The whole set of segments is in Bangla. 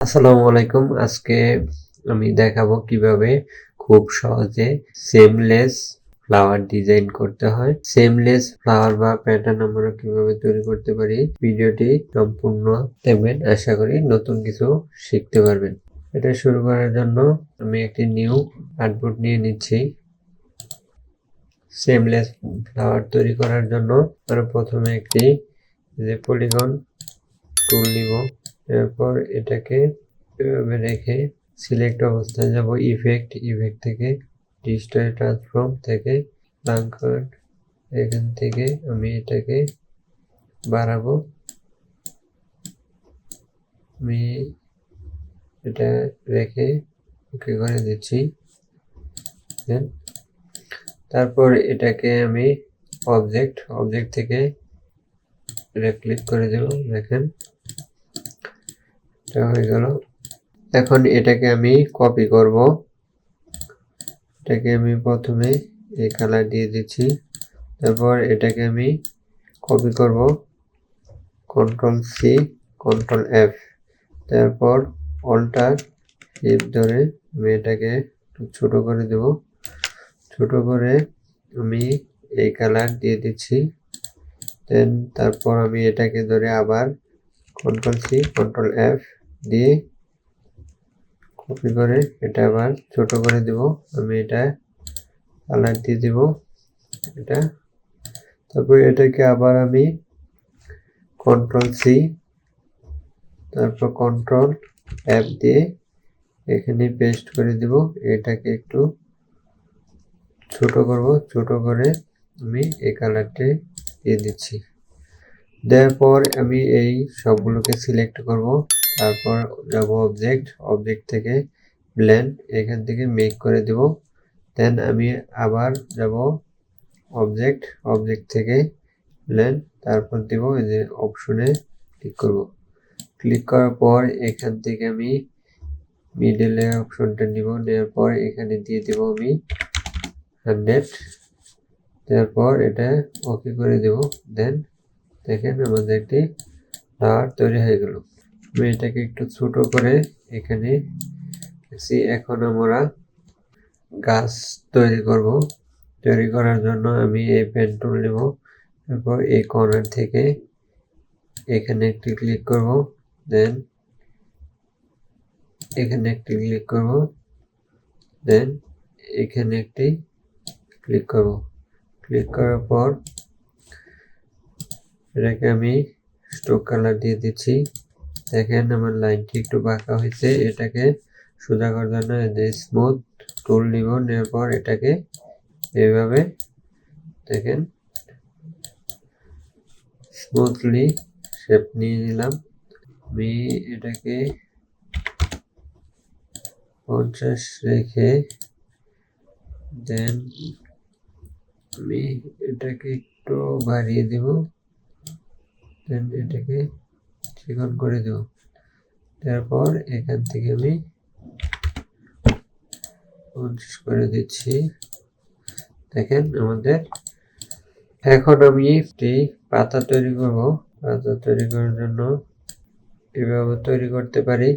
আসসালামু আলাইকুম। আজকে আমি দেখাবো কিভাবে খুব সহজে সেমলেস ফ্লাওয়ার ডিজাইন করতে হয়। সেমলেস ফ্লাওয়ার বা প্যাটার্ন আমরা কিভাবে তৈরি করতে পারি, ভিডিওটি সম্পূর্ণ দেখবেন। আশা করি নতুন কিছু শিখতে পারবেন। এটা শুরু করার জন্য আমি একটি নিউ আর্টবোর্ড নিয়ে নিচ্ছি। সেমলেস ফ্লাওয়ার তৈরি করার জন্য আমরা প্রথমে একটি পলিগন টুল নিব। এরপর এটাকে এভাবে রেখে সিলেক্ট অবস্থায় যাব, ইফেক্ট থেকে ডিজিটাল ট্রান্সফর্ম থেকে প্লাঙ্কার্ড, এখান থেকে আমি এটাকে বাড়াবো। আমি এটা রেখে ওকে করে দিচ্ছি। তারপর এটাকে আমি অবজেক্ট থেকে এটা ক্লিক করে দেব। দেখেন এটা হয়ে গেল। এখন এটাকে আমি কপি করব। এটাকে আমি প্রথমে এই কালার দিয়ে দিচ্ছি। তারপর এটাকে আমি কপি করব, কন্ট্রোল সি কন্ট্রোল এফ, তারপর অল্টার শিফট ধরে আমি এটাকে ছোট করে দেব। ছোট করে আমি এই কালার দিয়ে দিচ্ছি। দেন তারপর আমি এটাকে ধরে আবার কন্ট্রোল সি কন্ট্রোল এফ দিয়ে কপি করে এটা আবার ছোট করে দেব। আমি এটা কালার দিয়ে দেব এটা। তারপর এটাকে আবার আমি কন্ট্রোল সি তারপর কন্ট্রোল এফ দিয়ে এখানে পেস্ট করে দেব। এটাকে একটু ছোট করব, ছোট করে আমি এই কালারটি দিয়ে দিচ্ছি। দেওয়ার পর আমি এই সবগুলোকে সিলেক্ট করব। তারপর যাব অবজেক্ট থেকে ব্লেন্ড, এখান থেকে মেক করে দেব। দেন আমি আবার যাব অবজেক্ট থেকে ব্লেন্ড, তারপর দেব এই যে অপশনে ক্লিক করব। ক্লিক করার পর এখান থেকে আমি মিডলে অপশনটা নিব। নেওয়ার পর এখানে দিয়ে দেব আমি 100। তারপর এটা ওকে করে দেব। দেন দেখেন আমাদের একটি ফ্লাওয়ার তৈরি হয়ে গেল। আমি এটাকে একটু ছোট করে এখানে এখন আমরা গাছ তৈরি করব। তৈরি করার জন্য আমি এই পেন টুল নেব। তারপর এই কর্নার থেকে এখানে একটি ক্লিক করব। দেন এখানে একটি ক্লিক করব। দেন এখানে একটি ক্লিক করব। ক্লিক করার পর এটাকে আমি স্ট্রোক কালার দিয়ে দিচ্ছি। দেখেন আমার লাইনটি একটু বাঁকা হয়েছে। এটাকে সোজা করার জন্য স্মুথ টুল নিব। নেওয়ার পর এটাকে এইভাবে দেখেন স্মুথলি শেপ নিয়ে নিলাম। আমি এটাকে 50 রেখে দেন আমি এটাকে একটু বাড়িয়ে দেব। দেন এটাকে চিকন করে দেব। তারপর এখান থেকে আমি 50 করে দিচ্ছি। দেখেন আমাদের। এখন আমি একটি পাতা তৈরি করব। পাতা তৈরি করার জন্য এভাবে তৈরি করতে পারি।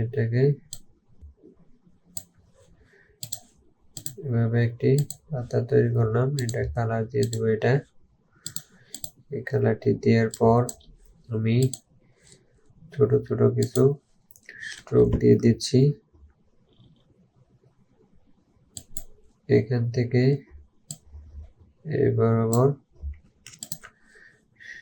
এটাকে এভাবে একটি পাতা তৈরি করলাম। এটা কালার দিয়ে দেবো। এটা এই কালারটি দেওয়ার পর আমি ছোট ছোট কিছু স্ট্রোক দিয়ে দিচ্ছি। এখান থেকে এই বরাবর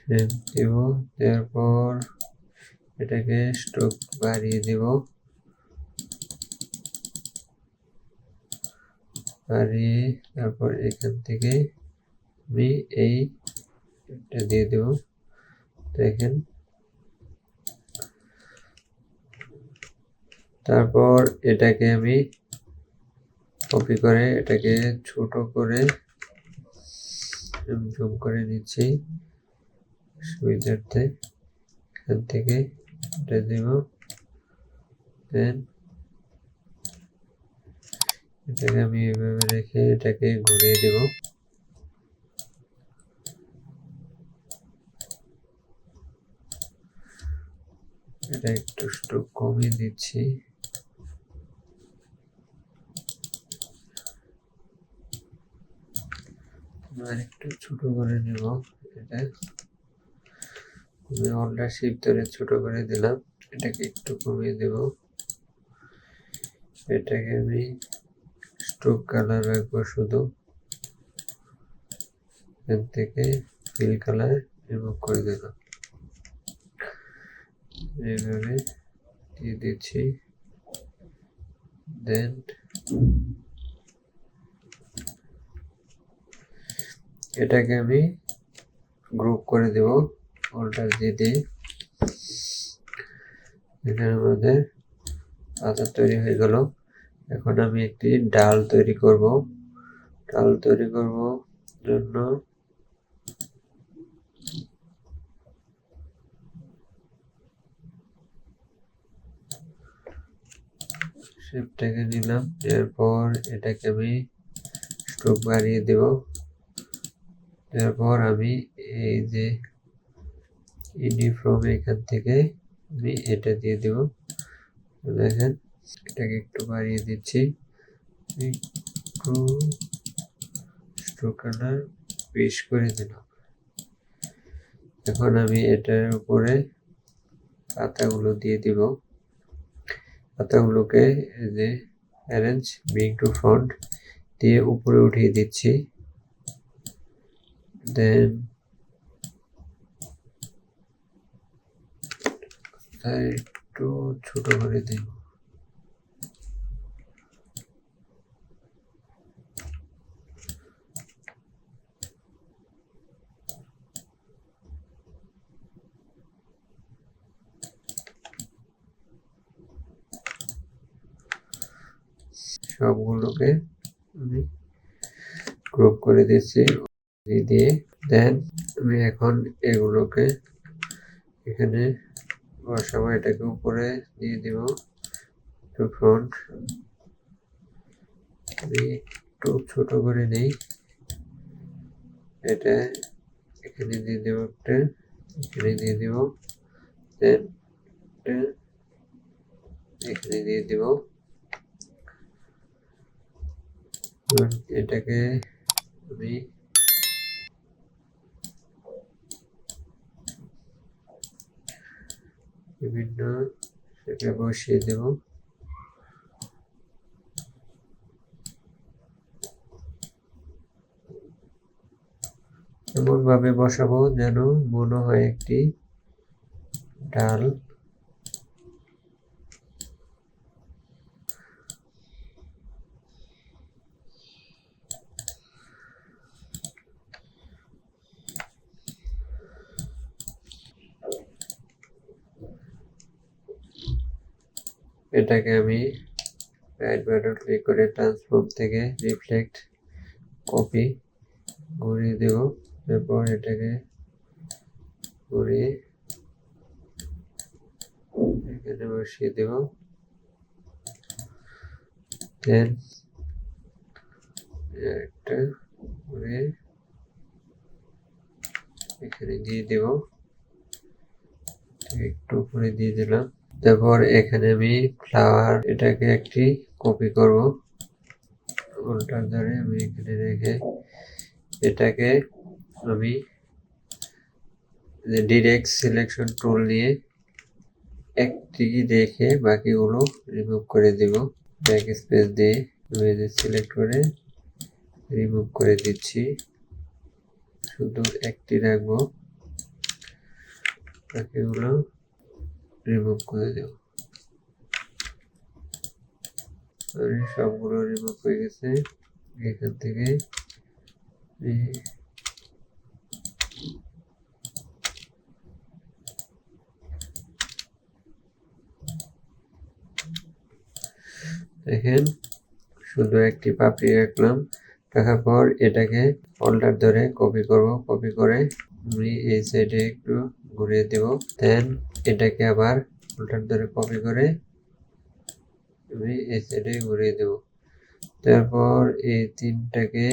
শেপ দেব। দেওয়ার পর এটাকে স্ট্রোক বাড়িয়ে দেব। বাড়িয়ে তারপর এখান থেকে আমি এইটা দিয়ে দেব। দেখেন তারপর এটাকে আমি কপি করে এটাকে ছোট করে জুম করে নিচ্ছি সুবিধার্থে। এখান থেকে এটা দেব। দেন এটাকে আমি এভাবে রেখে এটাকে ঘুরিয়ে দেব। এটা একটু স্ট্রোক কমিয়ে দিচ্ছি। আর একটু ছোট করে নেব। এটা আমি অল্টার শিফট ধরে ছোট করে দিলাম। এটাকে একটু কমিয়ে দেব। এটাকে আমি স্ট্রোক কালার রাখবো শুধু। এখান থেকে ফিল কালার রিমুভ করে দিলাম। এইভাবে দিয়ে দিচ্ছি। দেন এটাকে আমি গ্রুপ করে দেব অল্টার দিয়ে। এখানে আমাদের পাতা তৈরি হয়ে গেল। এখন আমি একটি ডাল তৈরি করব। ডাল তৈরি করব জন্য শেপটাকে নিলাম। এরপর এটাকে আমি স্ট্রোক বাড়িয়ে দেব। এরপর আমি এই যে ইউনিফর্ম এখান থেকে আমি এটা দিয়ে দেব। দেখেন এটাকে একটু বাড়িয়ে দিচ্ছি। একটু স্ট্রোক কালার পেশ করে দিলাম। এখন আমি এটার উপরে পাতাগুলো দিয়ে দিব। পাতাগুলোকে এই যে অ্যারেঞ্জ ব্রিং টু ফ্রন্ট দিয়ে উপরে উঠিয়ে দিচ্ছি। দেন একটু ছোট করে দিব। সবগুলোকে আমি গ্রুপ করে দিচ্ছি দিয়ে। দেন আমি এখন এগুলোকে এখানে বসাবো। এটাকে উপরে দিয়ে দিব টু ফ্রন্ট। আমি একটু ছোট করে নেই। এটা এখানে দিয়ে দেব একটা, এখানে দিয়ে দিব, দেন এখানে দিয়ে দিব। এটাকে আমি বিভিন্ন শেপে বসিয়ে দেব। এমন ভাবে বসাবো যেন মনে হয় একটি ডাল। এটাকে আমি রাইট বাটন ক্লিক করে ট্রান্সফর্ম থেকে রিফ্লেক্ট কপি ঘুরিয়ে দেব। এরপর এটাকে ঘুরিয়ে এখানে বসিয়ে দেব। দেন একটা ঘুরিয়ে এখানে দিয়ে দেব। একটু উপরে দিয়ে দিলাম। তারপর এখানে আমি ফ্লাওয়ার এটাকে একটি কপি করব। উল্টার ধরে আমি এখানে রেখে এটাকে আমি ডিরেক্ট সিলেকশন টুল নিয়ে একটি রেখে বাকিগুলো রিমুভ করে দেব। ব্যাক স্পেস দিয়ে আমি সিলেক্ট করে রিমুভ করে দিচ্ছি। শুধু একটি রাখবো, বাকিগুলো রিমুভ করে দেব। সবগুলো রিমুভ হয়ে গেছে। এখান থেকে দেখেন শুধু একটি পাপড়ি রাখলাম। রাখার পর এটাকে অল্টার ধরে কপি করব। কপি করে আমি এই সাইডে একটু ঘুরিয়ে দেব। দেন এটাকে আবার অল্টার ধরে কপি করে আমি এই সাইডে ঘুরিয়ে দেব। তারপর এই তিনটাকে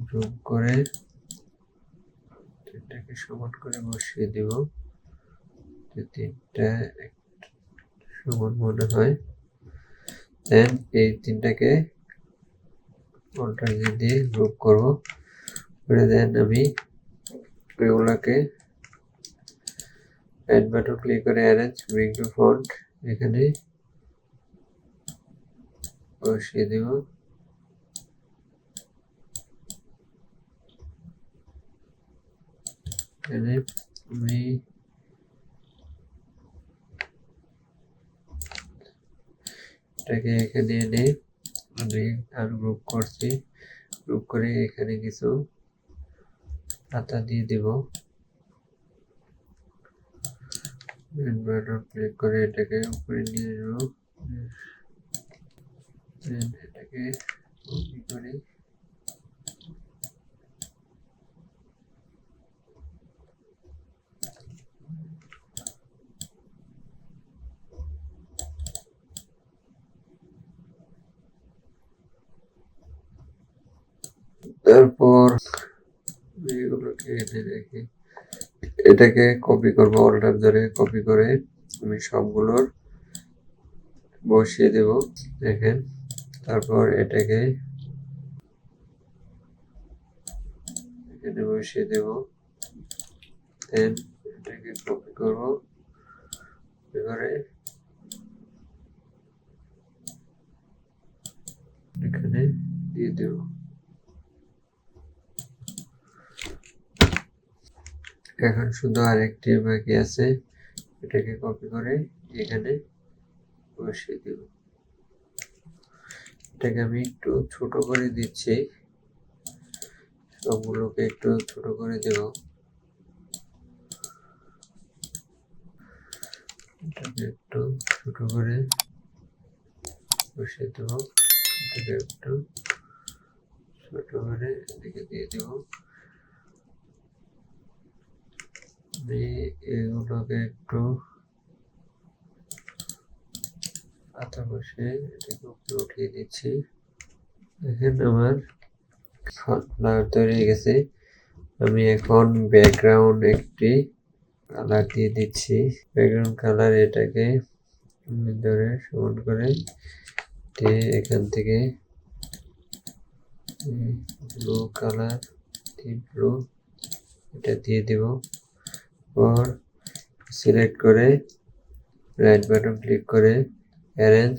জুম করে এটাকে সমান করে বসিয়ে দেব। তিনটা সমান মনে হয়। দেন এই তিনটাকে অল্টারনেট দিয়ে গ্রুপ করব, করে দেন আমি এগুলোকে অ্যাড বাটন ক্লিক করে অ্যারেঞ্জ ব্রিং টু ফ্রন্ট এখানে বসিয়ে দেব। এখানে আমি এটাকে এখানে এনে আমি আনগ্রুপ করছি, গ্রুপ করে এখানে কিছু পাতা দিয়ে দেব। অ্যাড বাটন ক্লিক করে এটাকে উপরে নিয়ে নেব, এটাকে কপি করি, তারপর এগুলোকে এনে রেখে এটাকে কপি করব, অল্টার ধরে কপি করে আমি সবগুলোর বসিয়ে দেব দেখেন। তারপর এটাকে এখানে বসিয়ে দেব, দেন এটাকে কপি করব, এবারে এখানে দিয়ে দেব। এখন শুধু আরেকটি বাকি আছে, এটাকে কপি করে এখানে বসিয়ে দেব। এটাকে আমি একটু ছোট করে দিচ্ছি, সবগুলোকে একটু ছোট করে দেব। এটাকে একটু ছোট করে বসিয়ে দেব, এটাকে একটু ছোট করে এদিকে দিয়ে দেব। এগুলোকে একটু পাতা বসে এটাকে উপরে উঠিয়ে দিচ্ছি। দেখেন আমার ফ্লাওয়ার তৈরি হয়ে গেছে। আমি এখন ব্যাকগ্রাউন্ড একটি কালার দিয়ে দিচ্ছি। ব্যাকগ্রাউন্ড কালার এটাকে ধরে সমান করে দিয়ে এখান থেকে ব্লু কালার ব্লু এটা দিয়ে দেব। পর সিলেক্ট করে রাইট বাটন ক্লিক করে অ্যারেঞ্জ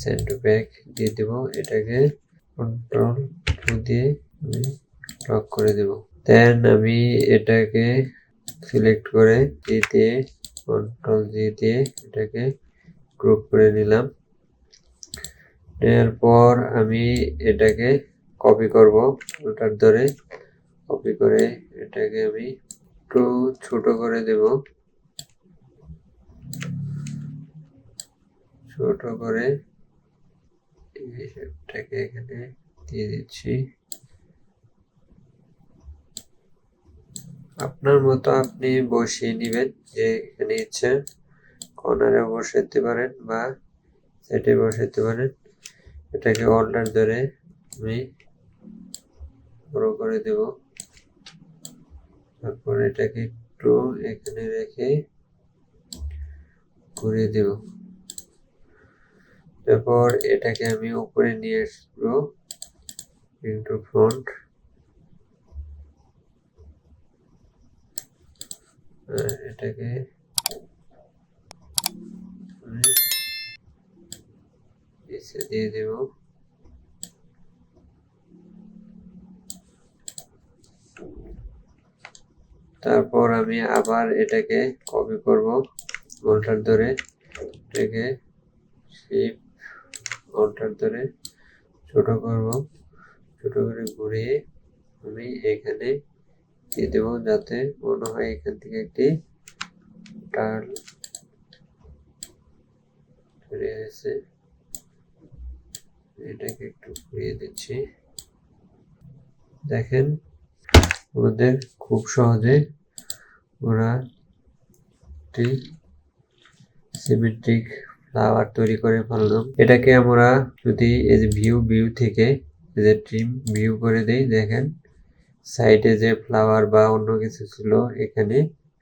সেন্ড টু ব্যাক দিয়ে দেব। এটাকে কন্ট্রোল দিয়ে আমি লক করে দেব। দেন আমি এটাকে সিলেক্ট করে দিয়ে কন্ট্রোল দিয়ে এটাকে গ্রুপ করে নিলাম। এরপর আমি এটাকে কপি করব, ওটার ধরে কপি করে এটাকে আমি একটু ছোট করে দেব, ছোট করে এটাকে এখানে দিয়ে দিচ্ছি। আপনার মতো আপনি বসিয়ে নেবেন, যে এখানে ইচ্ছে কর্নারে বসাতে পারেন বা সেটে বসাতে পারেন। এটাকে অল্টার ধরে আমি বড় করে দেব। তারপর এটাকে একটু এখানে রেখে ঘুরিয়ে দেব। তারপর এটাকে আমি উপরে নিয়ে আসবো ইনটু ফ্রন্ট, এটাকে নিচে দিয়ে দেব। তারপর আমি আবার এটাকে কপি করব, অল্টার ধরে এটাকে শিফট অল্টার ধরে ছোট করব, ছোট করে ঘুরিয়ে আমি এখানে দিয়ে দেব, যাতে মনে হয় এখান থেকে একটি টার্ল বেরিয়ে এসেছে। এটাকে একটু ঘুরিয়ে দিচ্ছি। দেখেন আমাদের খুব সহজে ওরা সিমেট্রিক ফ্লাওয়ার তৈরি করে ফেললাম। এটাকে আমরা যদি এই যে ভিউ থেকে এই যে ট্রিম ভিউ করে দেই, দেখেন সাইডে যে ফ্লাওয়ার বা অন্য কিছু ছিল এখানে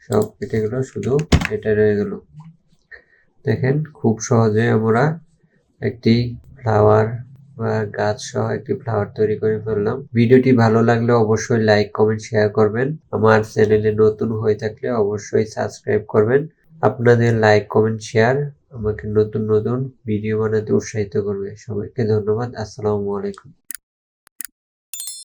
সব কেটে গেল, শুধু এটা রয়ে গেল। দেখেন খুব সহজে আমরা একটি ফ্লাওয়ার বা গাছ সহ একটি ফ্লাওয়ার তৈরি করে ফেললাম। ভিডিওটি ভালো লাগলে অবশ্যই লাইক কমেন্ট শেয়ার করবেন। আমার চ্যানেলে নতুন হয়ে থাকলে অবশ্যই সাবস্ক্রাইব করবেন। আপনাদের লাইক কমেন্ট শেয়ার আমাকে নতুন নতুন ভিডিও বানাতে উৎসাহিত করবে। সবাইকে ধন্যবাদ। আসসালামু আলাইকুম।